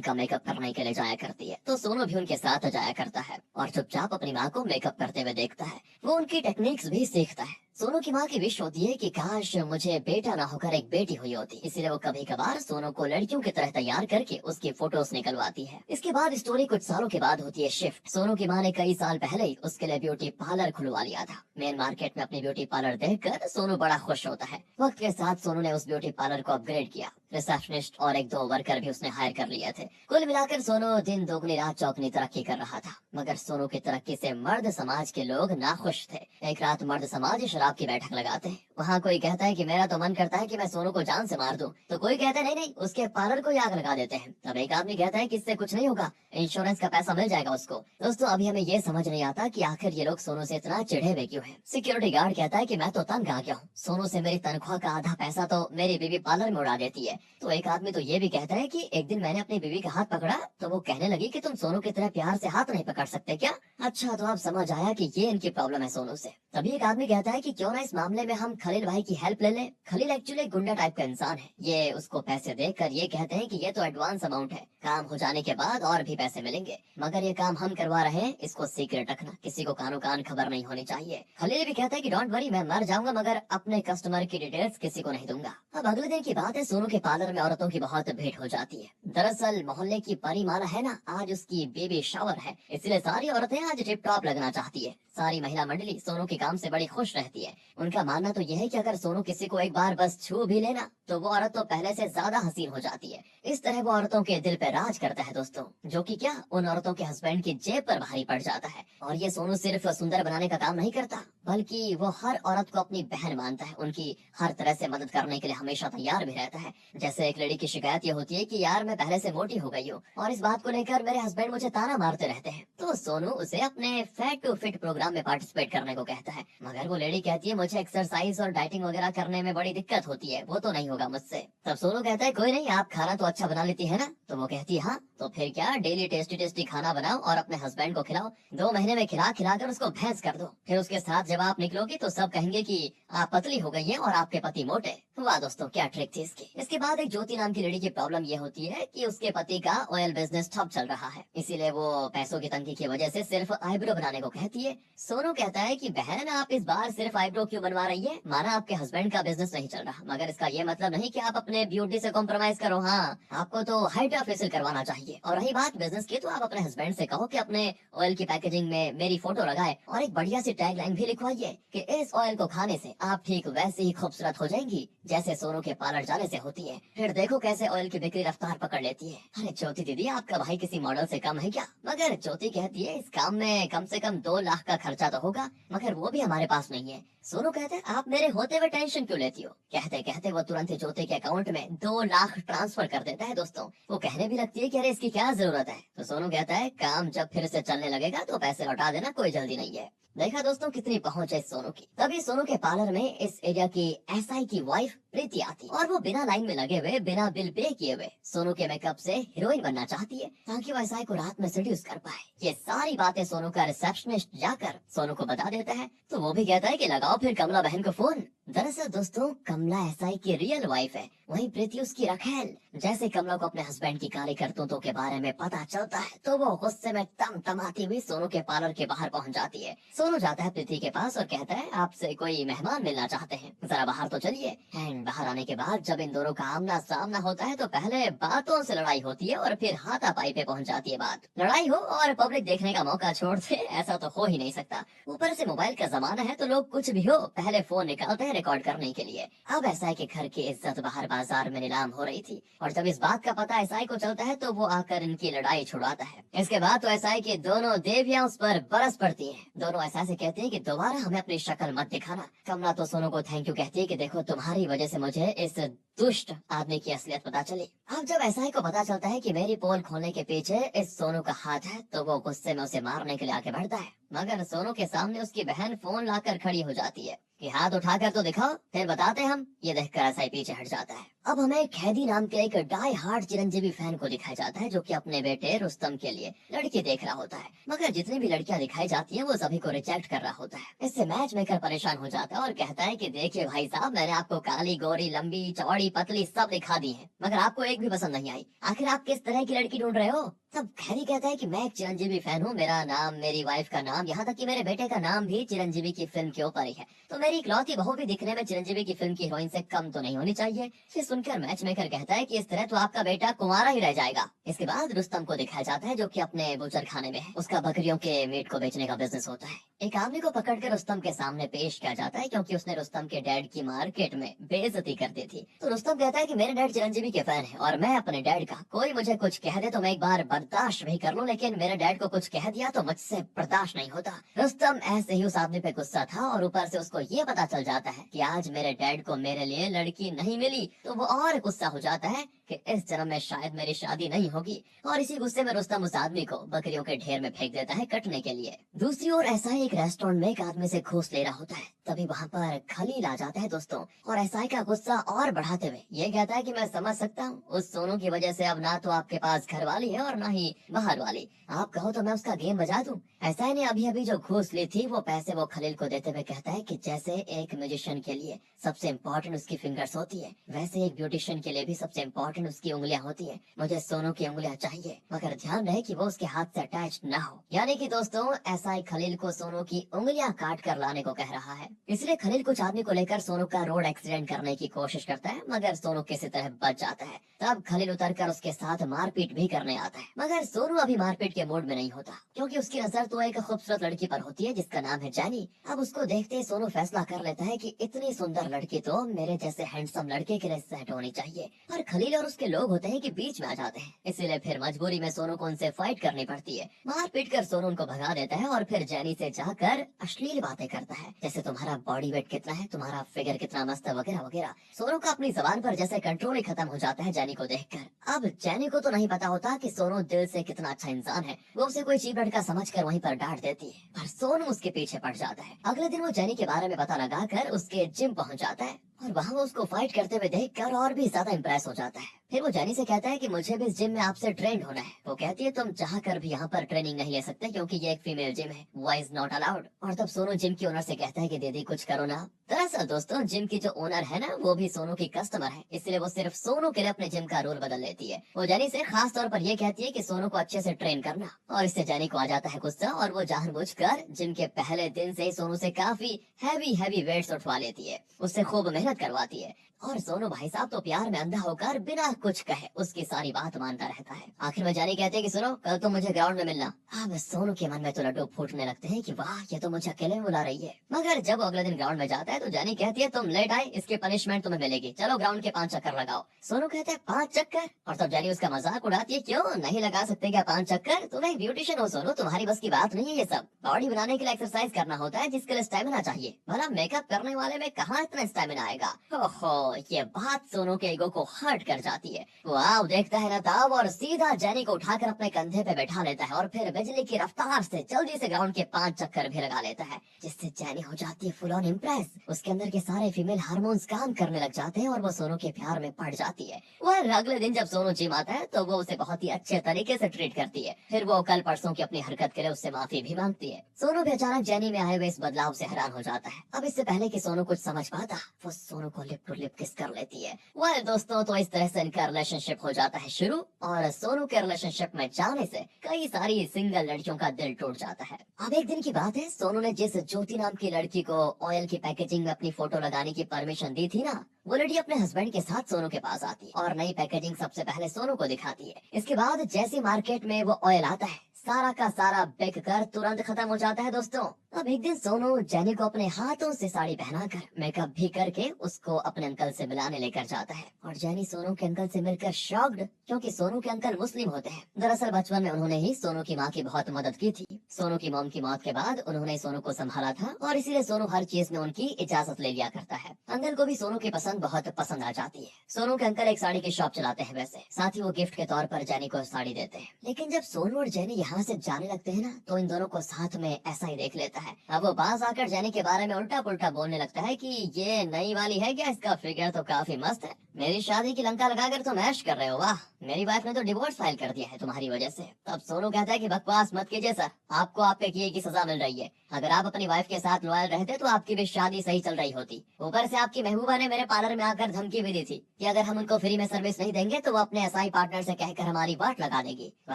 का मेकअप करने के लिए जाया करती है, तो सोनू भी उनके साथ जाया करता है और चुपचाप अपनी माँ को मेकअप करते हुए देखता है। वो उनकी टेक्निक्स भी सीखता है। सोनू की माँ की विश होती है कि काश मुझे बेटा ना होकर एक बेटी हुई होती, इसीलिए वो कभी कभार सोनू को लड़कियों की तरह तैयार करके उसकी फोटोज निकलवाती है। इसके बाद स्टोरी कुछ सालों के बाद होती है शिफ्ट। सोनू की माँ ने कई साल पहले ही उसके लिए ब्यूटी पार्लर खुलवा लिया था। मेन मार्केट में अपनी ब्यूटी पार्लर देखकर सोनू बड़ा खुश होता है। वक्त के साथ सोनू ने उस ब्यूटी पार्लर को अपग्रेड किया। रिसेप्शनिस्ट और एक दो वर्कर भी उसने हायर कर लिए थे। कुल मिलाकर सोनू दिन दोगुनी रात चौगुनी तरक्की कर रहा था। मगर सोनू की तरक्की से मर्द समाज के लोग नाखुश थे। एक रात मर्द समाज शराब की बैठक लगाते हैं। वहाँ कोई कहता है कि मेरा तो मन करता है कि मैं सोनू को जान से मार दूं, तो कोई कहता है नहीं नहीं, उसके पार्लर को ही आग लगा देते हैं। तब एक आदमी कहता है कि इससे कुछ नहीं होगा, इंश्योरेंस का पैसा मिल जाएगा उसको। दोस्तों, अभी हमें ये समझ नहीं आता कि आखिर ये लोग सोनू से इतना चिढ़े हुए क्यों हैं। सिक्योरिटी गार्ड कहता है कि मैं तो तंग आ गया हूँ, सोनू से मेरी तनख्वाह का आधा पैसा तो मेरी बीवी पार्लर में उड़ा देती है। तो एक आदमी तो ये भी कहता है कि एक दिन मैंने अपनी बीवी का हाथ पकड़ा तो वो कहने लगी कि तुम सोनू की तरह प्यार से हाथ नहीं पकड़ सकते क्या। अच्छा, तो अब समझ आया कि ये इनकी प्रॉब्लम है सोनू से। तभी एक आदमी कहता है कि क्यों ना इस मामले में हम खलील भाई की हेल्प ले लें। खलील एक्चुअली गुंडा टाइप का इंसान है। ये उसको पैसे देकर ये कहते हैं कि ये तो एडवांस अमाउंट है, काम हो जाने के बाद और भी पैसे मिलेंगे, मगर ये काम हम करवा रहे हैं, इसको सीक्रेट रखना, किसी को कानो कान खबर नहीं होनी चाहिए। खलील भी कहता है कि डोंट वरी, मैं मर जाऊंगा मगर अपने कस्टमर की डिटेल्स किसी को नहीं दूंगा। अब अगले दिन की बात है, सोनू के पार्लर में औरतों की बहुत भीड़ हो जाती है। दरअसल मोहल्ले की परिमाला है ना, आज उसकी बेबी शावर है, इसलिए सारी औरतें आज टिप टॉप लगना चाहती है। सारी महिला मंडली सोनू के काम से बड़ी खुश रहती है। उनका मानना तो यह है कि अगर सोनू किसी को एक बार बस छू भी लेना तो वो औरत तो पहले से ज्यादा हसीन हो जाती है। इस तरह वो औरतों के दिल पे राज करता है दोस्तों, जो कि क्या उन औरतों के हस्बैंड की जेब पर भारी पड़ जाता है। और ये सोनू सिर्फ सुंदर बनाने का काम नहीं करता, बल्कि वो हर औरत को अपनी बहन मानता है, उनकी हर तरह से मदद करने के लिए हमेशा तैयार भी रहता है। जैसे एक लड़की की शिकायत ये होती है कि यार मैं पहले से मोटी हो गई हूँ और इस बात को लेकर मेरे हस्बैंड मुझे ताना मारते रहते हैं, तो सोनू उसे अपने फैट टू फिट प्रोग्राम में पार्टिसिपेट करने को कहता है। मगर वो लेडी कहती है मुझे एक्सरसाइज और डाइटिंग वगैरह करने में बड़ी दिक्कत होती है, वो तो नहीं होगा मुझसे। तब सोनू कहता है कोई नहीं, आप खाना तो अच्छा बना लेती है ना। तो वो कहती है हाँ, तो फिर क्या, डेली टेस्टी टेस्टी खाना बनाओ और अपने हस्बैंड को खिलाओ। 2 महीने में खिला खिला कर उसको भैंस कर दो, फिर उसके साथ जब आप निकलोगी तो सब कहेंगे कि आप पतली हो गई हैं और आपके पति मोटे। वाह दोस्तों, क्या ट्रिक थी इसकी। इसके बाद एक ज्योति नाम की लेडी की प्रॉब्लम ये होती है कि उसके पति का ऑयल बिजनेस ठप चल रहा है, इसीलिए वो पैसों की तंगी की वजह से सिर्फ आईब्रो बनाने को कहती है। सोनू कहता है कि बहन आप इस बार सिर्फ आईब्रो क्यों बनवा रही है, माना आपके हस्बैंड का बिजनेस नहीं चल रहा, मगर इसका ये मतलब नहीं कि आप अपने ब्यूटी से कॉम्प्रोमाइज करो। हाँ, आपको तो हाइड्रा फेशियल करवाना चाहिए। और रही बात बिजनेस की, तो आप अपने हस्बैंड से कहो कि अपने ऑयल की पैकेजिंग में मेरी फोटो लगाए और एक बढ़िया सी टैग लाइन भी लिखवाइए कि इस ऑयल को खाने से आप ठीक वैसे ही खूबसूरत हो जाएंगी जैसे सोनू के पार्लर जाने से होती है। फिर देखो कैसे ऑयल की बिक्री रफ्तार पकड़ लेती है। अरे ज्योति दीदी, आपका भाई किसी मॉडल से कम है क्या। मगर ज्योति कहती है इस काम में कम से कम 2 लाख का खर्चा तो होगा, मगर वो भी हमारे पास नहीं है। सोनू कहते हैं आप मेरे होते हुए टेंशन क्यों लेती हो। कहते कहते वो तुरंत ही ज्योति के अकाउंट में 2 लाख ट्रांसफर कर देता है दोस्तों। वो कहने भी लगती है कि अरे इसकी क्या जरूरत है। तो सोनू कहता है काम जब फिर से चलने लगेगा तो पैसे लौटा देना, कोई जल्दी नहीं है। देखा दोस्तों कितनी पहुंच है सोनू की। तभी सोनू के पार्लर में इस एरिया की एसआई की वाइफ प्रीति आती और वो बिना लाइन में लगे हुए, बिना बिल पे किए हुए सोनू के मेकअप से हीरोइन बनना चाहती है, ताकि वो एसआई को रात में सेड्यूस कर पाए। ये सारी बातें सोनू का रिसेप्शनिस्ट जाकर सोनू को बता देता है, तो वो भी कहता है कि लगाओ फिर कमला बहन को फोन। दरअसल दोस्तों कमला एसआई की रियल वाइफ है, वहीं प्रीति उसकी रखेल। जैसे कमला को अपने हस्बैंड की काली करतूतों के बारे में पता चलता है तो वो गुस्से में तमतमाती हुई सोनू के पार्लर के बाहर पहुंच जाती है। सोनू जाता है प्रीति के पास और कहता है आपसे कोई मेहमान मिलना चाहते हैं, जरा बाहर तो चलिए। एंड बाहर आने के बाद जब इन दोनों का आमना सामना होता है तो पहले बातों से लड़ाई होती है और फिर हाथापाई पे पहुंच जाती है बात। लड़ाई हो और पब्लिक देखने का मौका छोड़ दे, ऐसा तो हो ही नहीं सकता। ऊपर से मोबाइल का जमाना है तो लोग कुछ भी हो पहले फोन निकालते हैं रिकॉर्ड करने के लिए। अब एसआई के घर की इज्जत बाहर बाजार में नीलाम हो रही थी और जब इस बात का पता एसआई को चलता है तो वो आकर इनकी लड़ाई छुड़वाता है। इसके बाद तो एसआई की दोनों देवियां उस पर बरस पड़ती हैं। दोनों एसआई से कहती हैं कि दोबारा हमें अपनी शक्ल मत दिखाना। कमला तो सोनू को थैंक यू कहती है कि देखो तुम्हारी वजह से मुझे इस दुष्ट आदमी की असलियत पता चली। अब जब एसआई को पता चलता है कि मेरी पोल खोलने के पीछे इस सोनू का हाथ है तो वो गुस्से में उसे मारने के लिए आगे बढ़ता है, मगर सोनू के सामने उसकी बहन फोन लाकर खड़ी हो जाती है कि हाथ उठाकर तो दिखाओ फिर बताते हम। ये देखकर एसआई पीछे हट जाता है। अब हमें कैदी नाम के एक डाई हार्ड चिरंजीवी फैन को दिखाया जाता है जो कि अपने बेटे रुस्तम के लिए लड़की देख रहा होता है, मगर जितनी भी लड़कियां दिखाई जाती हैं वो सभी को रिजेक्ट कर रहा होता है। इससे मैच मेकर परेशान हो जाता है और कहता है कि देखिए भाई साहब, मैंने आपको काली गोरी लंबी चौड़ी पतली सब दिखा दी है, मगर आपको एक भी पसंद नहीं आई। आखिर आप किस तरह की लड़की ढूंढ रहे हो? तब खैरी कहता है कि मैं एक चिरंजीवी फैन हूँ, मेरा नाम, मेरी वाइफ का नाम, यहाँ तक कि मेरे बेटे का नाम भी चिरंजीवी की फिल्म के ऊपर ही है, तो मेरी इकलौती बहू भी दिखने में चिरंजीवी की फिल्म की हीरोइन से कम तो नहीं होनी चाहिए। फिर सुनकर मैच मेकर कहता है कि इस तरह तो आपका बेटा कुंवारा ही रह जाएगा। इसके बाद रुस्तम को दिखाया जाता है जो कि अपने बुचर खाने में है, उसका बकरियों के मीट को बेचने का बिजनेस होता है। एक आदमी को पकड़कर रुस्तम के सामने पेश किया जाता है क्योंकि उसने रुस्तम के डैड की मार्केट में बेइज्जती कर दी थी। तो रुस्तम कहता है कि मेरे डैड चिरंजीवी के फैन है और मैं अपने डैड का, कोई मुझे कुछ कह दे तो मैं एक बार बर्दाश्त भी कर लूं, लेकिन मेरे डैड को कुछ कह दिया तो मुझसे बर्दाश्त नहीं होता। रुस्तम ऐसे ही उस आदमी पे गुस्सा था और ऊपर से उसको ये पता चल जाता है कि आज मेरे डैड को मेरे लिए लड़की नहीं मिली, तो वो और गुस्सा हो जाता है कि इस जन्म में शायद मेरी शादी नहीं होगी, और इसी गुस्से में रुस्तम उस आदमी को बकरियों के ढेर में फेंक देता है कटने के लिए। दूसरी ओर एसआई एक रेस्टोरेंट में एक आदमी से घूस ले रहा होता है, तभी वहाँ पर खलील आ जाता है दोस्तों, और एसआई का गुस्सा और बढ़ाते हुए ये कहता है कि मैं समझ सकता हूँ, उस सोनू की वजह से अब ना तो आपके पास घर वाली है और ना ही बाहर वाली, आप कहो तो मैं उसका गेम बजा दूं। एसआई ने अभी अभी जो घूस ली थी वो पैसे वो खलील को देते हुए कहता है कि जैसे एक म्यूजिशियन के लिए सबसे इम्पोर्टेंट उसकी फिंगर्स होती है, वैसे एक ब्यूटिशियन के लिए भी सबसे इम्पोर्टेंट उसकी उंगलियां होती है। मुझे सोनू की उंगलियां चाहिए, मगर ध्यान रहे कि वो उसके हाथ से अटैच न हो। यानी कि दोस्तों, एसआई खलील को सोनू की उंगलियां काट कर लाने को कह रहा है। इसलिए खलील कुछ आदमी को लेकर सोनू का रोड एक्सीडेंट करने की कोशिश करता है, मगर सोनू किसी तरह बच जाता है। तब खलील उतरकर उसके साथ मारपीट भी करने आता है, मगर सोनू अभी मारपीट के मूड में नहीं होता क्योंकि उसकी नजर तो एक खूबसूरत लड़की पर होती है जिसका नाम है जैनी। अब उसको देखते ही सोनू फैसला कर लेता है कि इतनी सुंदर लड़की तो मेरे जैसे हैंडसम लड़के के लिए सेट होनी चाहिए, पर खलील और उसके लोग होते हैं कि बीच में आ जाते हैं। इसीलिए फिर मजबूरी में सोनू को उनसे फाइट करनी पड़ती है। मार पीट कर सोनू उनको भगा देता है और फिर जैनी से जाकर अश्लील बातें करता है, जैसे तुम्हारा बॉडी वेट कितना है, तुम्हारा फिगर कितना मस्त है, वगैरह वगैरह। सोनू का अपनी जबान पर जैसे कंट्रोल ही खत्म हो जाता है जैनी को देखकर। अब जैनी को तो नहीं पता होता कि सोनू दिल से कितना अच्छा इंसान है, वो उसे कोई चीप लड़का समझकर वहीं पर डांट देती है, पर सोनू उसके पीछे पड़ जाता है। अगले दिन वो जैनी के बारे में पता लगाकर उसके जिम पहुंच जाता है और वहाँ वो उसको फाइट करते हुए देखकर और भी ज्यादा इम्प्रेस हो जाता है। फिर वो जैनी से कहता है कि मुझे भी इस जिम में आपसे ट्रेंड होना है। वो कहती है तुम चाह कर भी यहाँ पर ट्रेनिंग नहीं ले सकते क्योंकि ये एक फीमेल जिम है, बॉयज नॉट अलाउड। और तब सोनू जिम की ओनर से कहता है कि दीदी कुछ करो ना। दरअसल दोस्तों, जिम की जो ओनर है ना, वो भी सोनू की कस्टमर है, इसलिए वो सिर्फ सोनू के लिए अपने जिम का रूल बदल लेती है। वो जैनी से खास तौर पर ये कहती है कि सोनू को अच्छे से ट्रेन करना, और इससे जैनी को आ जाता है गुस्सा और वो जानबूझकर जिम के पहले दिन से ही सोनू से काफी हैवी वेट्स उठवा लेती है, उससे खूब मेहनत करवाती है। और सोनू भाई साहब तो प्यार में अंधा होकर बिना कुछ कहे उसकी सारी बात मानता रहता है। आखिर में जानी कहते हैं कि सुनो, कल तुम मुझे ग्राउंड में मिलना। अब सोनू के मन में तो लड्डू फूटने लगते हैं कि वाह, ये तो मुझे अकेले में बुला रही है। मगर जब अगले दिन ग्राउंड में जाता है तो जानी कहती है तुम लेट आए, इसकी पनिशमेंट तुम्हें मिलेगी, चलो ग्राउंड के 5 चक्कर लगाओ। सोनू कहते हैं 5 चक्कर, और तब जानी उसका मजाक उड़ाती है, क्यों नहीं लगा सकते क्या 5 चक्कर? तुम एक ब्यूटिशियन हो सोनू, तुम्हारी बस की बात नहीं है ये सब। बॉडी बनाने के लिए एक्सरसाइज करना होता है जिसके लिए स्टेमिना चाहिए, भला मेकअप करने वाले में कहाँ इतना स्टेमिना आएगा। ओहो, ये बात सोनू के ईगो को हर्ट कर जाती है। वो आओ देखता है ना ताव और सीधा जैनी को उठाकर अपने कंधे पे बैठा लेता है और फिर बिजली की रफ्तार से जल्दी से ग्राउंड के 5 चक्कर भी लगा लेता है, जिससे जैनी हो जाती है फुल ऑन इम्प्रेस। उसके अंदर के सारे फीमेल हार्मोन्स काम करने लग जाते हैं और वो सोनू के प्यार में पड़ जाती है। वह अगले दिन जब सोनू जिम आता है तो वो उसे बहुत ही अच्छे तरीके से ट्रीट करती है। फिर वो कल परसों की अपनी हरकत के लिए उससे माफी भी मांगती है। सोनू भी अचानक जैनी में आए हुए इस बदलाव से हैरान हो जाता है। अब इससे पहले कि सोनू कुछ समझ पाता, वो सोनू को लिप टू लिप किस कर लेती है। वह दोस्तों, तो इस तरह से इनका रिलेशनशिप हो जाता है शुरू, और सोनू के रिलेशनशिप में जाने से कई सारी सिंगल लड़कियों का दिल टूट जाता है। अब एक दिन की बात है, सोनू ने जिस ज्योति नाम की लड़की को ऑयल की पैकेजिंग में अपनी फोटो लगाने की परमिशन दी थी ना, वो लड़की अपने हस्बैंड के साथ सोनू के पास आती है और नई पैकेजिंग सबसे पहले सोनू को दिखाती है। इसके बाद जैसे मार्केट में वो ऑयल आता है, सारा का सारा बिक कर तुरंत खत्म हो जाता है दोस्तों। अब एक दिन सोनू जैनी को अपने हाथों से साड़ी पहनाकर मेकअप भी करके उसको अपने अंकल से मिलाने लेकर जाता है, और जैनी सोनू के अंकल से मिलकर शॉक्ड, क्योंकि सोनू के अंकल मुस्लिम होते हैं। दरअसल बचपन में उन्होंने ही सोनू की माँ की बहुत मदद की थी। सोनू की मॉम की मौत के बाद उन्होंने सोनू को संभाला था और इसीलिए सोनू हर चीज में उनकी इजाजत ले लिया करता है। अंकल को भी सोनू की पसंद बहुत पसंद आ जाती है। सोनू के अंकल एक साड़ी की शॉप चलाते हैं वैसे, साथ ही वो गिफ्ट के तौर पर जैनी को साड़ी देते हैं। लेकिन जब सोनू और जैनी यहाँ से जाने लगते हैं ना, तो इन दोनों को साथ में ऐसा ही देख लेता है। अब वो पास आकर जैनी के बारे में उल्टा पुल्टा बोलने लगता है कि ये नई वाली है क्या, इसका फिगर तो काफी मस्त है। मेरी शादी की लंका लगाकर तुम ऐश कर रहे हो, वाह। मेरी वाइफ ने तो डिवोर्स फाइल कर दिया है तुम्हारी वजह से। तब सोनू कहता है कि बकवास मत कीजिए सर, आपको आपके किए की सजा मिल रही है। अगर आप अपनी वाइफ के साथ लॉयल रहते तो आपकी भी शादी सही चल रही होती। ऊपर से आपकी महबूबा ने मेरे पार्लर में आकर धमकी भी दी थी कि अगर हम उनको फ्री में सर्विस नहीं देंगे तो वो अपने एसआई पार्टनर से कहकर हमारी वाट लगा देगी। तो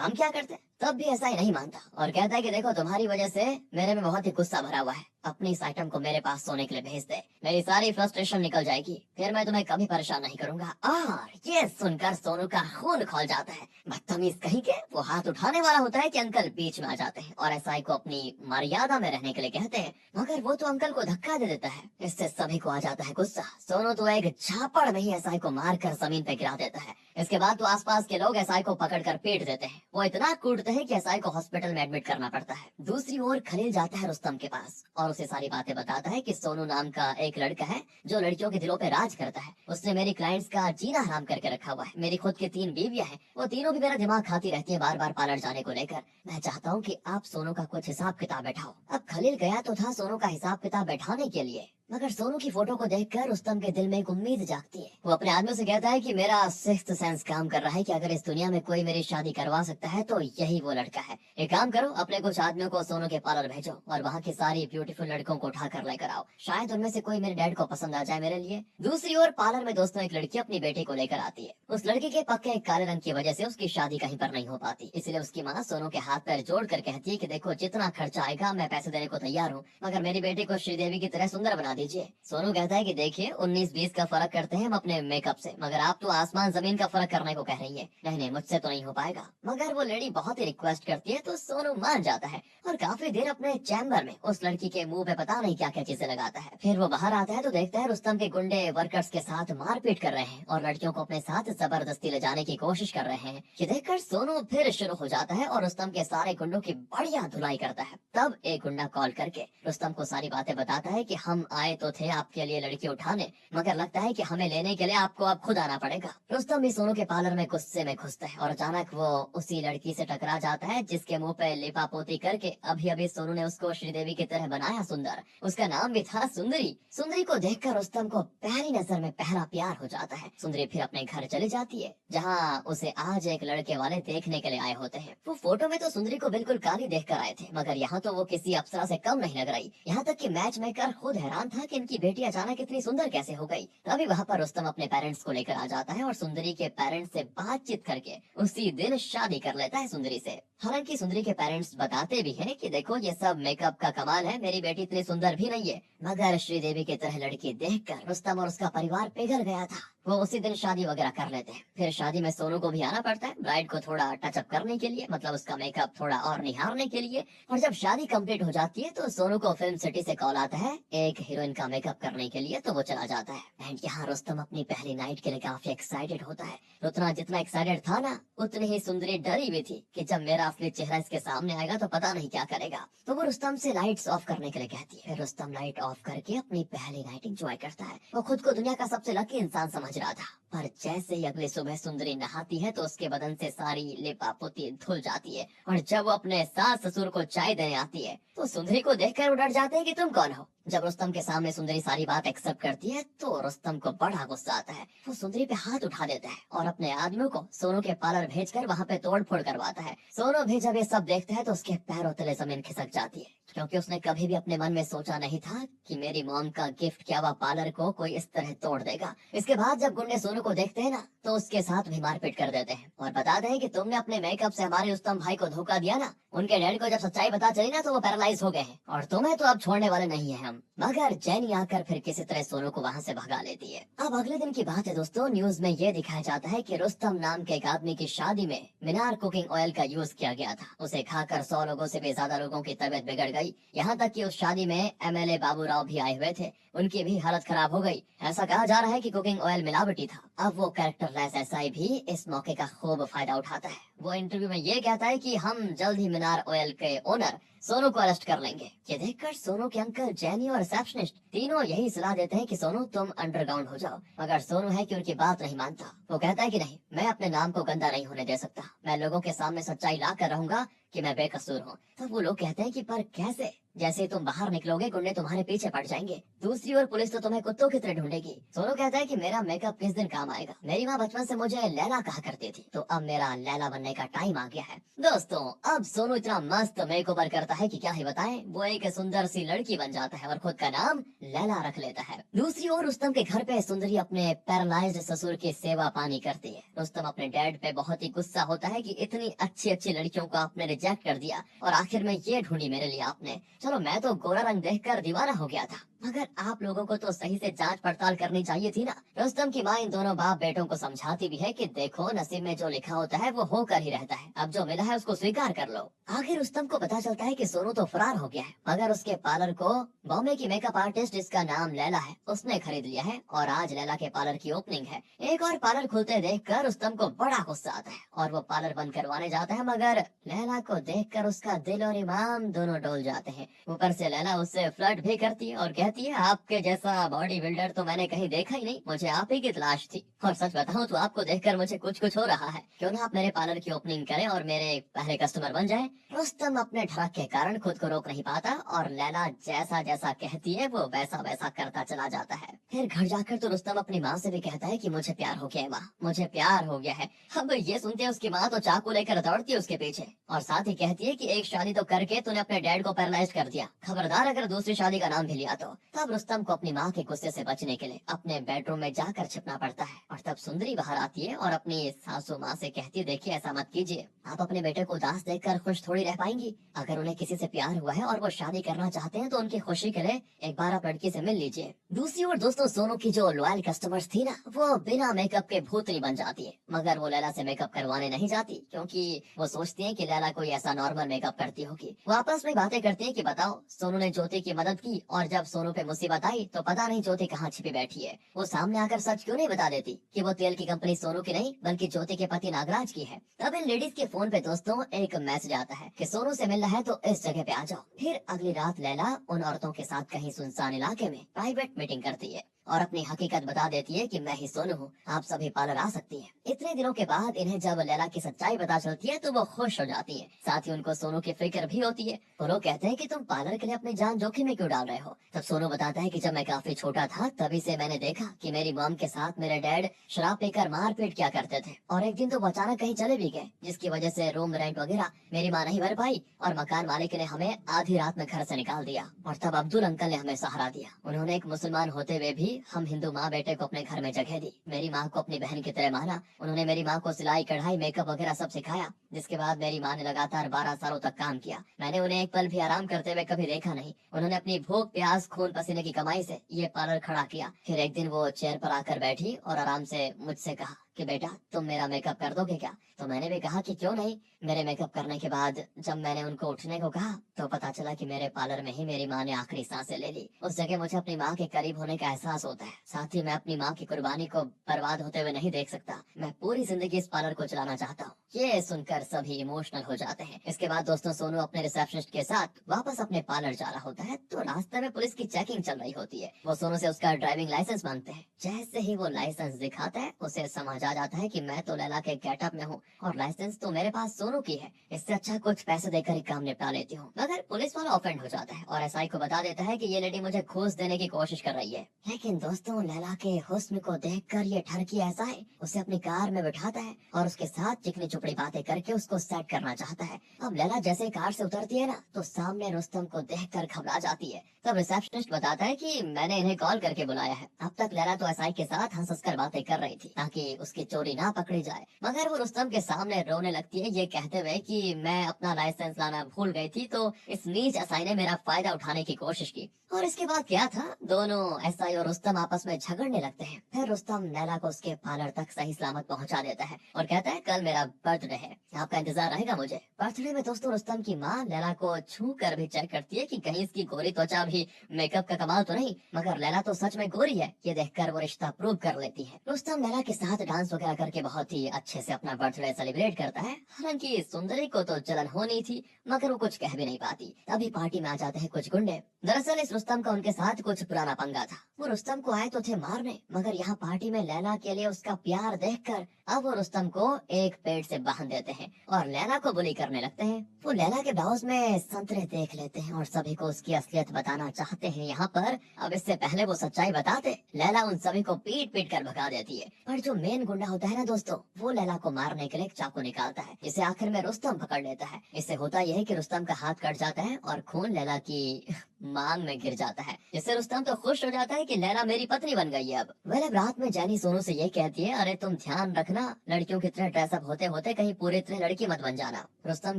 हम क्या करते? तब भी एसआई नहीं मानता और कहता है कि देखो तुम्हारी वजह से मेरे में बहुत ही गुस्सा भरा हुआ है, अपनी इस आइटम को मेरे पास सोने के लिए भेज दे, मेरी सारी फ्रस्ट्रेशन निकल जाएगी, फिर मैं तुम्हें कभी परेशान नहीं करूंगा। और ये सुनकर सोनू का खून खौल जाता है। बदतमीज कहीं के, वो हाथ उठाने वाला होता है कि अंकल बीच में आ जाते हैं और एसआई को अपनी मर्यादा में रहने के लिए कहते हैं, मगर वो तो अंकल को धक्का दे देता है। इससे सभी को आ जाता है गुस्सा। सोनू तो एक झापड़ में ही एसआई को मारकर जमीन पे गिरा देता है। इसके बाद तो आसपास के लोग एसआई को पकड़कर पीट देते हैं। वो इतना कूटते हैं कि एसआई को हॉस्पिटल में एडमिट करना पड़ता है। दूसरी ओर खलील जाता है रुस्तम के पास और उसे सारी बातें बताता है कि सोनू नाम का एक लड़का है जो लड़कियों के दिलों पे राज करता है। उसने मेरी क्लाइंट्स का जीना हराम करके रखा हुआ है। मेरी खुद की 3 बीवियां हैं, वो तीनों भी मेरा दिमाग खाती रहती है बार बार पार्लर जाने को लेकर। मैं चाहता हूँ कि आप सोनू का कुछ हिसाब किताब बैठाओ। अब खलील गया तो था सोनू का हिसाब किताब बैठाने के लिए, मगर सोनू की फोटो को देखकर रुस्तम के दिल में एक उम्मीद जागती है। वो अपने आदमियों से कहता है कि मेरा सिक्स्थ सेंस काम कर रहा है कि अगर इस दुनिया में कोई मेरी शादी करवा सकता है तो यही वो लड़का है। एक काम करो, अपने कुछ आदमियों को सोनू के पार्लर भेजो और वहाँ की सारी ब्यूटीफुल लड़कों को उठा कर लेकर आओ, शायद उनमें से कोई मेरे डैड को पसंद आ जाए मेरे लिए। दूसरी ओर पार्लर में दोस्तों एक लड़की अपनी बेटी को लेकर आती है। उस लड़की के पक्के काले रंग की वजह से उसकी शादी कहीं पर नहीं हो पाती, इसलिए उसकी माँ सोनू के हाथ पैर जोड़ कर कहती है कि देखो जितना खर्चा आएगा मैं पैसे देने को तैयार हूँ, मगर मेरी बेटी को श्रीदेवी की तरह सुंदर बना दीजिए। सोनू कहता है कि देखिए 19-20 का फर्क करते हैं हम अपने मेकअप से, मगर आप तो आसमान जमीन का फर्क करने को कह रही है। नहीं नहीं, मुझसे तो नहीं हो पाएगा। मगर वो लेडी बहुत ही रिक्वेस्ट करती है तो सोनू मान जाता है और काफी देर अपने चैम्बर में उस लड़की के मुंह पे पता नहीं क्या क्या चीजें लगाता है। फिर वो बाहर आता है तो देखता है रुस्तम के गुंडे वर्कर्स के साथ मारपीट कर रहे हैं और लड़कियों को अपने साथ जबरदस्ती ले जाने की कोशिश कर रहे हैं। ये देखकर सोनू फिर शुरू हो जाता है और रुस्तम के सारे गुंडों की बढ़िया धुलाई करता है। तब एक गुंडा कॉल करके रुस्तम को सारी बातें बताता है कि हम आए तो थे आपके लिए लड़की उठाने, मगर लगता है कि हमें लेने के लिए आपको अब खुद आना पड़ेगा। रुस्तम भी सोनू के पार्लर में गुस्से में घुसता है और अचानक वो उसी लड़की से टकरा जाता है जिसके मुंह पे लिपापोती करके अभी अभी सोनू ने उसको श्रीदेवी की तरह बनाया सुंदर। उसका नाम भी था सुंदरी। सुंदरी को देखकर रुस्तम को पहली नजर में पहला प्यार हो जाता है। सुंदरी फिर अपने घर चली जाती है जहाँ उसे आज एक लड़के वाले देखने के लिए आए होते हैं। वो फोटो में तो सुंदरी को बिल्कुल काली देख कर आए थे, मगर यहाँ तो वो किसी अप्सरा से कम नहीं लग रही। यहाँ तक कि मैच मेकर खुद हैरान था कि इनकी बेटी अचानक इतनी सुंदर कैसे हो गई। तभी वहाँ पर रुस्तम अपने पेरेंट्स को लेकर आ जाता है और सुंदरी के पेरेंट्स से बातचीत करके उसी दिन शादी कर लेता है सुंदरी से। हालांकि सुंदरी के पेरेंट्स बताते भी हैं कि देखो ये सब मेकअप का कमाल है, मेरी बेटी इतनी सुंदर भी नहीं है। मगर श्रीदेवी की तरह लड़की देखकर रुस्तम और उसका परिवार पिघल गया था। वो उसी दिन शादी वगैरह कर लेते हैं। फिर शादी में सोनू को भी आना पड़ता है ब्राइड को थोड़ा टचअप करने के लिए, मतलब उसका मेकअप थोड़ा और निहारने के लिए। और जब शादी कंप्लीट हो जाती है तो सोनू को फिल्म सिटी से कॉल आता है एक हीरोइन का मेकअप करने के लिए, तो वो चला जाता है। एंड यहाँ रुस्तम अपनी पहली नाइट के लिए काफी एक्साइटेड होता है। उतना जितना एक्साइटेड था ना, उतनी ही सुंदरी डरी भी थी कि जब मेरा असली चेहरा इसके सामने आएगा तो पता नहीं क्या करेगा। तो वो रुस्तम से लाइट्स ऑफ करने के लिए कहती है। फिर रुस्तम लाइट ऑफ करके अपनी पहली नाइट एंजॉय करता है। वो खुद को दुनिया का सबसे लकी इंसान समझ रहा था, पर जैसे ही अगली सुबह सुंदरी नहाती है तो उसके बदन से सारी लिपापोती धुल जाती है। और जब वो अपने सास ससुर को चाय देने आती है तो सुंदरी को देखकर वो डर जाते हैं कि तुम कौन हो। जब रुस्तम के सामने सुंदरी सारी बात एक्सेप्ट करती है तो रुस्तम को बड़ा गुस्सा आता है। वो सुंदरी पे हाथ उठा देता है और अपने आदमियों को सोनू के पार्लर भेजकर वहाँ पे तोड़ फोड़ करवाता है। सोनू भी जब ये सब देखता है तो उसके पैरों तले जमीन खिसक जाती है, क्योंकि उसने कभी भी अपने मन में सोचा नहीं था कि मेरी मॉम का गिफ्ट क्या हुआ पार्लर को कोई इस तरह तोड़ देगा। इसके बाद जब गुंडे सोनू को देखते हैं ना तो उसके साथ भी मारपीट कर देते हैं और बताते हैं कि तुमने अपने मेकअप से हमारे रुस्तम भाई को धोखा दिया ना। उनके डैड को जब सच्चाई पता चली ना तो वो पैरालाइज हो गए हैं और तुम्हें तो अब छोड़ने वाले नहीं है हम। मगर जैनी आकर फिर किसी तरह सोनू को वहाँ से भगा लेती है। अब अगले दिन की बात है दोस्तों, न्यूज में ये दिखाया जाता है कि रुस्तम नाम के एक आदमी की शादी में मिनार कुकिंग ऑयल का यूज किया गया था। उसे खाकर 100 लोगों से भी ज्यादा लोगों की तबीयत बिगड़ गई। यहाँ तक कि उस शादी में एमएलए बाबूराव भी आए हुए थे, उनकी भी हालत खराब हो गई। ऐसा कहा जा रहा है कि कुकिंग ऑयल मिलावटी था। अब वो कैरेक्टरलेस एसआई भी इस मौके का खूब फायदा उठाता है। वो इंटरव्यू में ये कहता है कि हम जल्द ही मिनार ऑयल के ओनर सोनू को अरेस्ट कर लेंगे। ये देखकर सोनू के अंकल, जैनी और रिसेप्शनिस्ट तीनों यही सलाह देते हैं कि सोनू तुम अंडरग्राउंड हो जाओ, मगर सोनू है कि उनकी बात नहीं मानता। वो कहता है कि नहीं, मैं अपने नाम को गंदा नहीं होने दे सकता, मैं लोगों के सामने सच्चाई ला कर रहूंगा कि मैं बेकसूर हूँ। तब वो लोग कहते हैं कि पर कैसे, जैसे ही तुम बाहर निकलोगे गुंडे तुम्हारे पीछे पड़ जाएंगे। दूसरी ओर पुलिस तो तुम्हें कुत्तों की तरह ढूंढेगी। सोनू कहता है कि मेरा मेकअप किस दिन काम आएगा। मेरी माँ बचपन से मुझे लैला कहा करती थी, तो अब मेरा लैला बनने का टाइम आ गया है। दोस्तों, अब सोनू इतना मस्त मेकओवर करता है कि क्या ही बताएं। वो एक सुंदर सी लड़की बन जाता है और खुद का नाम लैला रख लेता है। दूसरी ओर रुस्तम के घर पे सुंदरी अपने पैरालाइज्ड ससुर की सेवा पानी करती है। रुस्तम अपने डैड पे बहुत ही गुस्सा होता है कि इतनी अच्छी अच्छी लड़कियों को आपने रिजेक्ट कर दिया और आखिर में ये ढूंढी मेरे लिए आपने। चलो, मैं तो गोरा रंग देखकर दीवाना हो गया था, मगर आप लोगों को तो सही से जांच पड़ताल करनी चाहिए थी ना। रुस्तम की माँ इन दोनों बाप बेटों को समझाती भी है कि देखो, नसीब में जो लिखा होता है वो होकर ही रहता है, अब जो मिला है उसको स्वीकार कर लो। आखिर रुस्तम को पता चलता है कि सोनू तो फरार हो गया है, मगर उसके पार्लर को बॉम्बे की मेकअप आर्टिस्ट जिसका नाम लैला है उसने खरीद लिया है और आज लैला के पार्लर की ओपनिंग है। एक और पार्लर खुलते देखकर रुस्तम को बड़ा गुस्सा आता है और वो पार्लर बंद करवाने जाता है, मगर लैला को देखकर उसका दिल और ईमान दोनों डोल जाते हैं। ऊपर से लैला उससे फ्लर्ट भी करती है और कहती है, आपके जैसा बॉडी बिल्डर तो मैंने कहीं देखा ही नहीं, मुझे आप ही की तलाश थी। और सच बताऊं तो आपको देखकर मुझे कुछ कुछ हो रहा है, क्यों ना आप मेरे पार्लर की ओपनिंग करें और मेरे पहले कस्टमर बन जाएं। रुस्तम अपने ठड़क के कारण खुद को रोक नहीं पाता और लैला जैसा जैसा कहती है वो वैसा वैसा करता चला जाता है। फिर घर जाकर तो रुस्तम अपनी माँ से भी कहता है कि मुझे प्यार हो गया है माँ, मुझे प्यार हो गया है। अब ये सुनते हैं उसकी माँ तो चाकू लेकर दौड़ती है उसके पीछे और साथ ही कहती है कि एक शादी तो करके तूने अपने डैड को पैरालाइज कर दिया, खबरदार अगर दूसरी शादी का नाम भी लिया तो। तब रुस्तम को अपनी माँ के गुस्से से बचने के लिए अपने बेडरूम में जाकर छिपना पड़ता है और तब सुंदरी बाहर आती है और अपनी सासू माँ से कहती है, देखिए ऐसा मत कीजिए, आप अपने बेटे को उदास देखकर खुश थोड़ी रह पाएंगी। अगर उन्हें किसी से प्यार हुआ है और वो शादी करना चाहते हैं तो उनकी खुशी के लिए एक बार आप लड़की से मिल लीजिए। दूसरी ओर दोस्तों, सोनू की जो लॉयल कस्टमर्स थी ना, वो बिना मेकअप के भूतनी बन जाती है, मगर वो लैला से मेकअप करवाने नहीं जाती क्योंकि वो सोचती है कि लैला कोई ऐसा नॉर्मल मेकअप करती होगी। वो आपस में बातें करती है कि बताओ, सोनू ने ज्योति की मदद की और जब सोनू पे मुसीबत आई तो पता नहीं ज्योति कहाँ छिपी बैठी है। वो सामने आकर सच क्यों नहीं बता देती कि वो तेल की कंपनी सोनू की नहीं बल्कि ज्योति के पति नागराज की है। तब इन लेडीज के फोन पे दोस्तों एक मैसेज आता है कि सोनू से मिलना है तो इस जगह पे आ जाओ। फिर अगली रात लैला उन औरतों के साथ कहीं सुनसान इलाके में प्राइवेट मीटिंग करती है और अपनी हकीकत बता देती है कि मैं ही सोनू हूँ, आप सभी पार्लर आ सकती हैं। इतने दिनों के बाद इन्हें जब लैला की सच्चाई पता चलती है तो वो खुश हो जाती है, साथ ही उनको सोनू की फिक्र भी होती है। वो लोग कहते हैं कि तुम पार्लर के लिए अपनी जान जोखिम में क्यों डाल रहे हो। तब सोनू बताता है कि जब मैं काफी छोटा था तभी से मैंने देखा कि मेरी मॉम के साथ मेरे डैड शराब पीकर मारपीट क्या करते थे और एक दिन तो वो अचानक कहीं चले भी गए, जिसकी वजह से रूम रेंट वगैरह मेरी माँ नहीं भर पाई और मकान मालिक ने हमें आधी रात में घर से निकाल दिया। और तब अब्दुल अंकल ने हमें सहारा दिया। उन्होंने एक मुसलमान होते हुए भी हम हिंदू माँ बेटे को अपने घर में जगह दी, मेरी माँ को अपनी बहन की तरह माना। उन्होंने मेरी माँ को सिलाई कढ़ाई मेकअप वगैरह सब सिखाया, जिसके बाद मेरी माँ ने लगातार 12 सालों तक काम किया। मैंने उन्हें एक पल भी आराम करते हुए कभी देखा नहीं। उन्होंने अपनी भूख प्यास खून पसीने की कमाई से ये पार्लर खड़ा किया। फिर एक दिन वो चेयर पर आकर बैठी और आराम से मुझसे कहा कि बेटा तुम मेरा मेकअप कर दोगे क्या। तो मैंने भी कहा कि क्यों नहीं। मेरे मेकअप करने के बाद जब मैंने उनको उठने को कहा तो पता चला कि मेरे पार्लर में ही मेरी माँ ने आखिरी सांसें ले ली। उस जगह मुझे अपनी माँ के करीब होने का एहसास होता है, साथ ही मैं अपनी माँ की कुर्बानी को बर्बाद होते हुए नहीं देख सकता। मैं पूरी जिंदगी इस पार्लर को चलाना चाहता हूँ। ये सुनकर सभी इमोशनल हो जाते हैं। इसके बाद दोस्तों सोनू अपने रिसेप्शनिस्ट के साथ वापस अपने पार्लर जा रहा होता है तो रास्ते में पुलिस की चेकिंग चल रही होती है। वो सोनू से उसका ड्राइविंग लाइसेंस मांगते हैं। जैसे ही वो लाइसेंस दिखाता है उसे समझ आ जाता है कि मैं तो लैला के गेटअप में हूँ और लाइसेंस तो मेरे पास सोनू की है, इससे अच्छा कुछ पैसे देकर ही काम निपटा लेती हूँ। मगर पुलिस वाला ऑफेंड हो जाता है और एसआई को बता देता है कि ये लेडी मुझे घूस देने की कोशिश कर रही है। लेकिन दोस्तों लैला के हुस्न को देखकर ये ठरकी एसआई उसे अपनी कार में बिठाता है और उसके साथ चिकनी चुपड़ी बातें करके उसको सेट करना चाहता है। अब लैला जैसे कार से उतरती है ना तो सामने रुस्तम को देखकर घबरा जाती है। तब रिसेप्शनिस्ट बताता है कि मैंने इन्हें कॉल करके बुलाया है। अब तक लैला तो एसआई के साथ हंस हंस कर बातें कर रही थी ताकि उसकी चोरी ना पकड़ी जाए, मगर वो रुस्तम के सामने रोने लगती है ये कहते हुए कि मैं अपना लाइसेंस लाना भूल गई थी तो इस नीच एसआई ने मेरा फायदा उठाने की कोशिश की। और इसके बाद क्या था, दोनों एसआई और रुस्तम आपस में झगड़ने लगते हैं। फिर रुस्तम लैला को उसके पार्लर तक सही सलामत पहुंचा देता है और कहता है कल मेरा बर्थडे है, आपका इंतजार रहेगा मुझे। बर्थडे में दोस्तों रुस्तम की माँ लैला को छू कर भी चेक करती है कि कहीं इसकी गोरी त्वचा भी मेकअप का कमाल तो नहीं, मगर लैला तो सच में गोरी है। ये देखकर वो रिश्ता प्रूव कर लेती है। रुस्तम लैला के साथ डांस वगैरह करके बहुत ही अच्छे से अपना बर्थडे सेलिब्रेट करता है। हालांकि सुंदरी को तो जलन होनी थी मगर वो कुछ कह भी नहीं पाती। तभी पार्टी में आ जाते हैं कुछ गुंडे। दरअसल इस रुस्तम का उनके साथ कुछ पुराना पंगा था। वो रुस्तम को आए तो थे मारने, मगर यहाँ पार्टी में लैला के लिए उसका प्यार देखकर अब वो रुस्तम को एक पेड़ से बांध देते हैं और लैला को बुली करने लगते हैं। वो लैला के ब्लाउज में संतरे देख लेते हैं और सभी को उसकी असलियत बताना चाहते हैं। यहाँ पर अब इससे पहले वो सच्चाई बताते, लैला उन सभी को पीट पीट कर भगा देती है। पर जो मेन गुंडा होता है ना दोस्तों, वो लैला को मारने के लिए एक चाकू निकालता है, जिसे आखिर में रुस्तम पकड़ लेता है। इससे होता यह है कि रुस्तम का हाथ कट जाता है और खून लैला की मांग में गिर जाता है, जिससे रुस्तम तो खुश हो जाता है कि लैला मेरी पत्नी बन गई है अब। अब रात में जैनी सोनू से ये कहती है, अरे तुम ध्यान रखना, लड़कियों की तरह ड्रेसअप होते होते कहीं पूरी तरह लड़की मत बन जाना। रुस्तम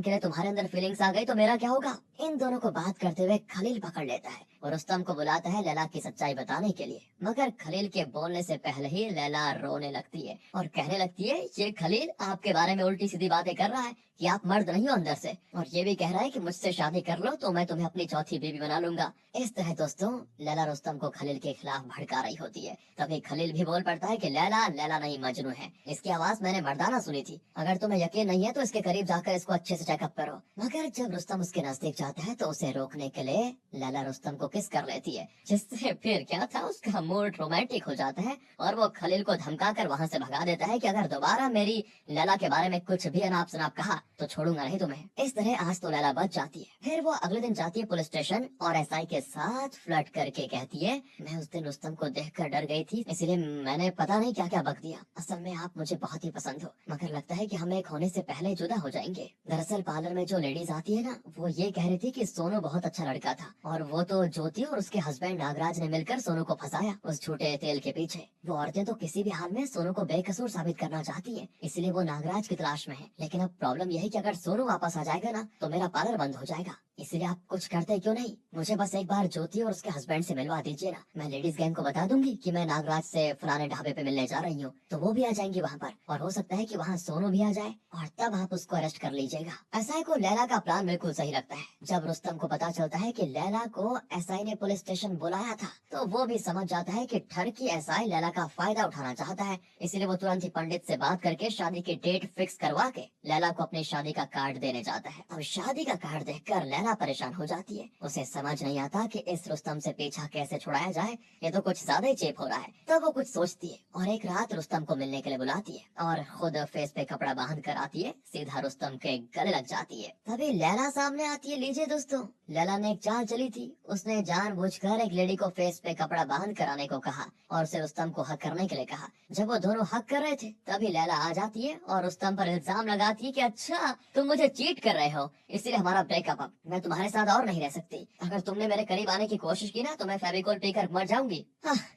के लिए तुम्हारे अंदर फीलिंग्स आ गई तो मेरा क्या होगा। इन दोनों को बात करते हुए खलील पकड़ लेता है और रुस्तम को बुलाता है लैला की सच्चाई बताने के लिए। मगर खलील के बोलने से पहले ही लैला रोने लगती है और कहने लगती है, ये खलील आपके बारे में उल्टी सीधी बातें कर रहा है कि आप मर्द नहीं हो अंदर से, और ये भी कह रहा है कि मुझसे शादी कर लो तो मैं तुम्हें अपनी चौथी बीवी बना लूंगा। इस तरह दोस्तों लैला रुस्तम को खलील के खिलाफ भड़का रही होती है। तभी खलील भी बोल पड़ता है कि लैला लैला नहीं मजनू है, इसकी आवाज मैंने मर्दाना सुनी थी, अगर तुम्हें यकीन नहीं है तो इसके करीब जाकर इसको अच्छे से चेकअप करो। मगर जब रुस्तम उसके नजदीक जाता है तो उसे रोकने के लिए लैला रुस्तम को किस कर लेती है, जिससे फिर क्या था, उसका मूड रोमांटिक हो जाता है और वो खलील को धमका कर वहाँ से भगा देता है कि अगर दोबारा मेरी लैला के बारे में कुछ भी अनाप शनाप कहा तो छोड़ूंगा नहीं तुम्हें। इस तरह आज तो लैला बच जाती है। फिर वो अगले दिन जाती है पुलिस स्टेशन और एसआई के साथ फ्लर्ट करके कहती है, मैं उस दिन रुस्तम को देखकर डर गई थी, इसलिए मैंने पता नहीं क्या क्या बक दिया। असल में आप मुझे बहुत ही पसंद हो, मगर लगता है कि हम एक होने से पहले जुदा हो जाएंगे। दरअसल पार्लर में जो लेडीज आती है ना, वो ये कह रही थी कि सोनू बहुत अच्छा लड़का था और वो तो ज्योति और उसके हस्बैंड नागराज ने मिलकर सोनू को फंसाया उस झूठे तेल के पीछे। वो औरतें तो किसी भी हाल में सोनू को बेकसूर साबित करना चाहती है, इसलिए वो नागराज की तलाश में है। लेकिन अब प्रॉब्लम यह है कि अगर सोनू वापस आ जाएगा ना तो मेरा पार्लर बंद हो जाएगा, इसलिए आप कुछ करते क्यों नहीं, मुझे बस एक बार ज्योति और उसके हस्बैंड से मिलवा दीजिए ना। मैं लेडीज गैंग को बता दूंगी कि मैं नागराज से फलाने ढाबे पे मिलने जा रही हूँ, तो वो भी आ जाएंगी वहाँ पर, और हो सकता है कि वहाँ सोनू भी आ जाए और तब आप उसको अरेस्ट कर लीजिएगा। एसआई को लैला का प्लान बिल्कुल सही लगता है। जब रुस्तम को पता चलता है कि लैला को एसआई ने पुलिस स्टेशन बुलाया था तो वो भी समझ जाता है कि ठरकी एसआई लैला का फायदा उठाना चाहता है, इसलिए वो तुरंत ही पंडित से बात करके शादी की डेट फिक्स करवा के लैला को अपनी शादी का कार्ड देने जाता है। अब शादी का कार्ड देखकर लैला परेशान हो जाती है, उसे समझ नहीं आता कि इस रुस्तम से पीछा कैसे छुड़ाया जाए, ये तो कुछ ज्यादा ही चेप हो रहा है। तब वो कुछ सोचती है और एक रात रुस्तम को मिलने के लिए बुलाती है और खुद फेस पे कपड़ा बांध कर आती है, सीधा रुस्तम के गले लग जाती है। तभी लैला सामने आती है। लीजिए दोस्तों, लैला ने एक चाल चली थी, उसने जानबूझकर एक लेडी को फेस पे कपड़ा बांध कर आने को कहा और उसे रुस्तम को हक करने के लिए कहा। जब वो दोनों हक कर रहे थे तभी लैला आ जाती है और रुस्तम पर इल्जाम लगाती है कि अच्छा तुम मुझे चीट कर रहे हो, इसीलिए हमारा ब्रेकअप, अब मैं तुम्हारे साथ और नहीं रह सकती। अगर तुमने मेरे करीब आने की कोशिश की ना तो मैं फेविकोल पीकर मर जाऊंगी।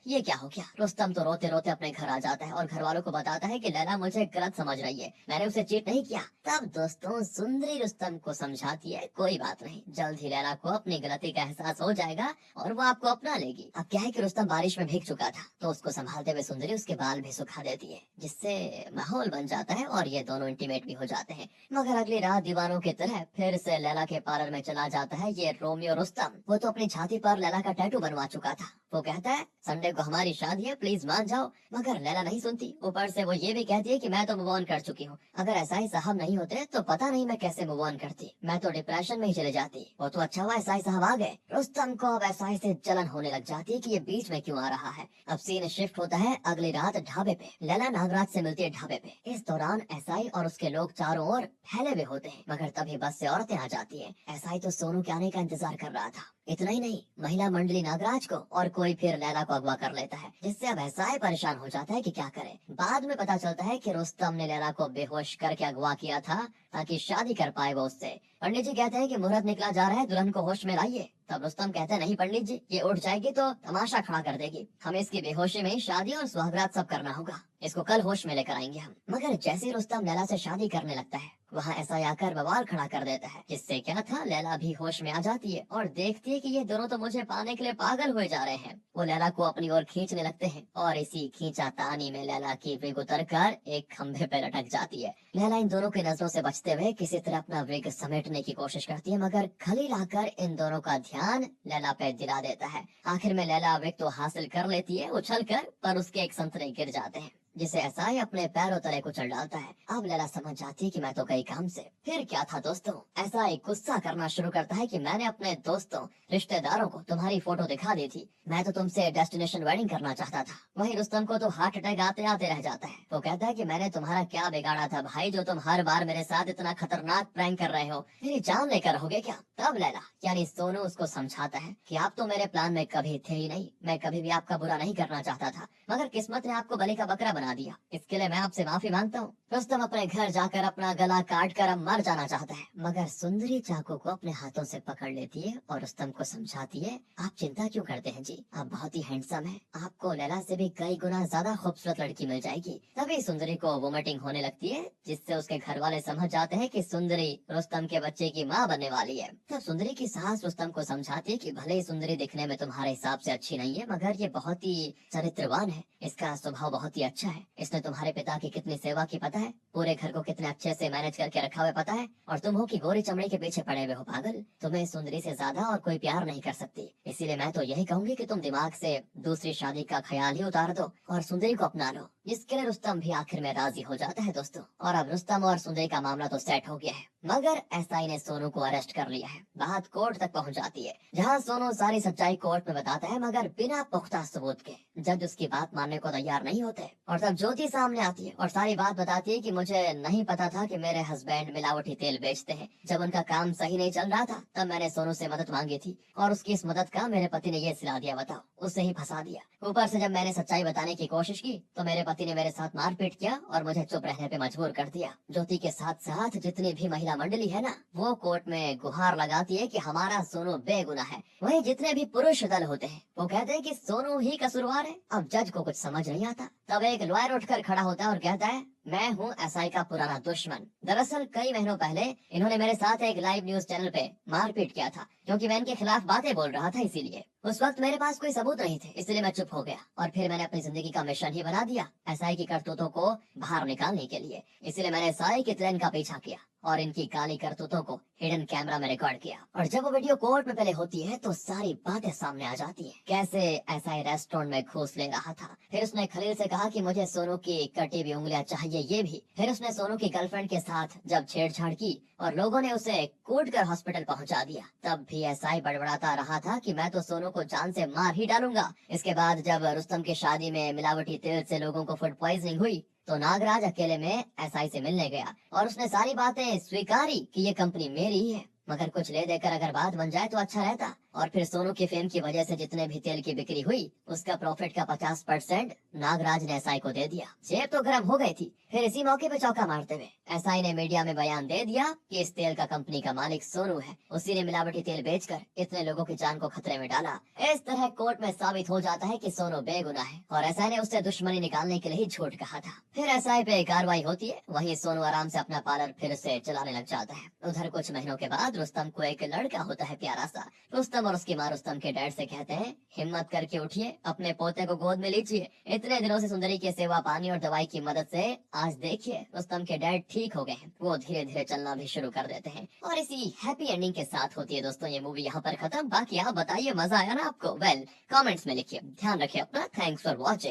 ये क्या हो गया। रुस्तम तो रोते रोते अपने घर आ जाता है और घर वालों को बताता है कि लैला मुझे गलत समझ रही है, मैंने उसे चीट नहीं किया। तब दोस्तों सुंदरी रुस्तम को समझाती है, कोई बात नहीं, जल्द ही लैला को अपनी गलती का एहसास हो जाएगा और वो आपको अपना लेगी। अब क्या है कि रुस्तम बारिश में भीग चुका था तो उसको संभालते हुए सुंदरी उसके बाल भी सुखा देती है, जिससे माहौल बन जाता है और ये दोनों इंटीमेट भी हो जाते हैं। मगर अगली रात दीवानों की तरह फिर से लैला के पार्लर में चला जाता है ये रोमियो रुस्तम। वो तो अपनी छाती पर लैला का टैटू बनवा चुका था। वो कहता है संडे को हमारी शादी है, प्लीज मान जाओ, मगर लैला नहीं सुनती। ऊपर से वो ये भी कहती है कि मैं तो मूव ऑन कर चुकी हूँ, अगर एसआई साहब नहीं होते तो पता नहीं मैं कैसे मूव ऑन करती, मैं तो डिप्रेशन में ही चले जाती। वो तो अच्छा हुआ एसआई साहब आ गए। रुस्तम को अब एसआई से जलन होने लग जाती है कि ये बीच में क्यों आ रहा है। अब सीन शिफ्ट होता है अगली रात ढाबे पे। लैला नागराज से मिलती है ढाबे पे। इस दौरान एसआई और उसके लोग चारों ओर फैले हुए होते हैं, मगर तभी बस से औरतें आ जाती हैं। एसआई तो सोनू के आने का इंतजार कर रहा था। इतना ही नहीं, महिला मंडली नागराज को और कोई फिर लैला को अगवा कर लेता है, जिससे अब एसआई परेशान हो जाता है कि क्या करे। बाद में पता चलता है कि रुस्तम ने लैला को बेहोश करके अगवा किया था ताकि शादी कर पाए वो उससे। पंडित जी कहते हैं कि मुहूर्त निकला जा रहा है, दुल्हन को होश में लाइए। तब रुस्तम कहते हैं नहीं पंडित जी, ये उठ जाएगी तो तमाशा खड़ा कर देगी, हमें इसकी बेहोशी में ही शादी और सुहागरात सब करना होगा, इसको कल होश में लेकर आएंगे हम। मगर जैसे ही रुस्तम लैला से शादी करने लगता है वहाँ ऐसा आकर बवाल खड़ा कर देता है, जिससे क्या था, लैला भी होश में आ जाती है और देखती है कि ये दोनों तो मुझे पाने के लिए पागल हुए जा रहे हैं। वो लैला को अपनी ओर खींचने लगते हैं और इसी खींचातानी में लैला की विग उतर कर एक खंभे पे लटक जाती है। लैला इन दोनों की नजरों से बचते हुए किसी तरह अपना विग समेटने की कोशिश करती है, मगर खलील आकर इन दोनों का ध्यान लैला पे दिला देता है। आखिर में लैला विग तो हासिल कर लेती है उछल कर, पर उसके एक संतरे गिर जाते हैं। जिसे एसआई अपने पैरों तले कुचल डालता है। अब लैला समझ जाती है कि मैं तो गई काम से। फिर क्या था दोस्तों, एसआई गुस्सा करना शुरू करता है कि मैंने अपने दोस्तों रिश्तेदारों को तुम्हारी फोटो दिखा दी थी, मैं तो तुमसे डेस्टिनेशन वेडिंग करना चाहता था। वहीं रुस्तम को तो हार्ट अटैक आते आते रह जाता है। वो कहता है कि मैंने तुम्हारा क्या बिगाड़ा था भाई, जो तुम हर बार मेरे साथ इतना खतरनाक प्रैंक कर रहे हो, मेरी जान लेकर रहोगे क्या। तब लैला यानी सोनू उसको समझाता है कि आप तो मेरे प्लान में कभी थे ही नहीं, मैं कभी भी आपका बुरा नहीं करना चाहता था, मगर किस्मत ने आपको बलि का बकरा बना दिया, इसके लिए मैं आपसे माफी मांगता हूँ। रुस्तम अपने घर जाकर अपना गला काट कर अब मर जाना चाहता है, मगर सुंदरी चाकू को अपने हाथों से पकड़ लेती है और रुस्तम को समझाती है, आप चिंता क्यों करते हैं जी, आप बहुत ही हैंडसम हैं, आपको लैला से भी कई गुना ज्यादा खूबसूरत लड़की मिल जाएगी। तभी सुंदरी को वोमिटिंग होने लगती है, जिससे उसके घर वाले समझ जाते हैं कि सुंदरी रुस्तम के बच्चे की माँ बनने वाली है। तब सुंदरी की सास रुस्तम को समझाती है कि भले ही सुंदरी दिखने में तुम्हारे हिसाब से अच्छी नहीं है, मगर ये बहुत ही चरित्रवान है, इसका स्वभाव बहुत ही अच्छा है, इसने तुम्हारे पिता की कितनी सेवा की पता है, पूरे घर को कितने अच्छे से मैनेज करके रखा हुआ पता है, और तुम हो कि गोरी चमड़ी के पीछे पड़े हुए हो पागल, तुम्हें सुंदरी से ज्यादा और कोई प्यार नहीं कर सकती। इसीलिए मैं तो यही कहूंगी कि तुम दिमाग से दूसरी शादी का ख्याल ही उतार दो और सुंदरी को अपना लो। जिसके लिए रुस्तम भी आखिर में राजी हो जाता है दोस्तों। और अब रुस्तम और सुंदरी का मामला तो सेट हो गया है, मगर एसआई ने सोनू को अरेस्ट कर लिया है। बात कोर्ट तक पहुंच जाती है, जहां सोनू सारी सच्चाई कोर्ट में बताता है, मगर बिना पुख्ता सबूत के। जज उसकी बात मानने को तैयार नहीं होते और तब ज्योति सामने आती है और सारी बात बताती है कि मुझे नहीं पता था कि मेरे हस्बैंड मिलावटी तेल बेचते हैं। जब उनका काम सही नहीं चल रहा था तब मैंने सोनू से मदद मांगी थी और उसकी इस मदद का मेरे पति ने ये सिला दिया, बताओ, उससे ही फंसा दिया। ऊपर से जब मैंने सच्चाई बताने की कोशिश की तो मेरे पति ने मेरे साथ मारपीट किया और मुझे चुप रहने पे मजबूर कर दिया। ज्योति के साथ साथ जितनी भी महिला मंडली है ना, वो कोर्ट में गुहार लगाती है कि हमारा सोनू बेगुनाह है। वहीं जितने भी पुरुष दल होते हैं वो कहते हैं कि सोनू ही कसूरवार है। अब जज को कुछ समझ नहीं आता, तब एक लॉयर उठकर खड़ा होता है और कहता है, मैं हूँ एसआई का पुराना दुश्मन। दरअसल कई महीनों पहले इन्होंने मेरे साथ एक लाइव न्यूज चैनल पे मारपीट किया था, क्योंकि मैं इनके खिलाफ बातें बोल रहा था। इसीलिए उस वक्त मेरे पास कोई सबूत नहीं थे, इसलिए मैं चुप हो गया और फिर मैंने अपनी जिंदगी का मिशन ही बना दिया एसआई की करतूतों को बाहर निकालने के लिए। इसलिए मैंने एसआई की ट्रेन का पीछा किया और इनकी काली करतूतों को हिडन कैमरा में रिकॉर्ड किया। और जब वो वीडियो कोर्ट में पहले होती है तो सारी बातें सामने आ जाती है, कैसे एसआई रेस्टोरेंट में घूस ले रहा था। फिर उसने खलील से कहा कि मुझे सोनू की कटी हुई उंगलियां चाहिए, ये भी। फिर उसने सोनू की गर्लफ्रेंड के साथ जब छेड़छाड़ की और लोगों ने उसे कूट कर हॉस्पिटल पहुंचा दिया, तब भी एसआई बड़बड़ाता रहा था कि मैं तो सोनू को जान से मार ही डालूंगा। इसके बाद जब रुस्तम की शादी में मिलावटी तेल से लोगों को फूड पॉइजनिंग हुई तो नागराज अकेले में एसआई से मिलने गया और उसने सारी बातें स्वीकारी कि ये कंपनी मेरी ही है, मगर कुछ ले देकर अगर बात बन जाए तो अच्छा रहता। और फिर सोनू की फेम की वजह से जितने भी तेल की बिक्री हुई उसका प्रॉफिट का 50% नागराज ने एसआई को दे दिया। जेब तो गर्म हो गई थी। फिर इसी मौके पे चौका मारते हुए एसआई ने मीडिया में बयान दे दिया कि इस तेल का कंपनी का मालिक सोनू है, उसी ने मिलावटी तेल बेचकर इतने लोगों की जान को खतरे में डाला। इस तरह कोर्ट में साबित हो जाता है कि सोनू बेगुनाह है और एसआई ने उससे दुश्मनी निकालने के लिए ही झूठ कहा था। फिर एसआई पे कार्रवाई होती है, वहीं सोनू आराम से अपना पार्लर फिर से चलाने लग जाता है। उधर कुछ महीनों के बाद रुस्तम को एक लड़का होता है प्यारा सा। रुस्तम और उसकी माँ रुस्तम के डैड से कहते हैं, हिम्मत करके उठिए, अपने पोते को गोद में लीजिए। इतने दिनों से सुंदरी के सेवा पानी और दवाई की मदद से आज देखिए रुस्तम के डैड ठीक हो गए हैं, वो धीरे धीरे चलना भी शुरू कर देते हैं। और इसी हैप्पी एंडिंग के साथ होती है दोस्तों ये मूवी यहाँ पर खत्म। बाकी आप बताइए मजा आया ना आपको? वेल कमेंट्स में लिखिए। ध्यान रखिए अपना। Thanks for watching.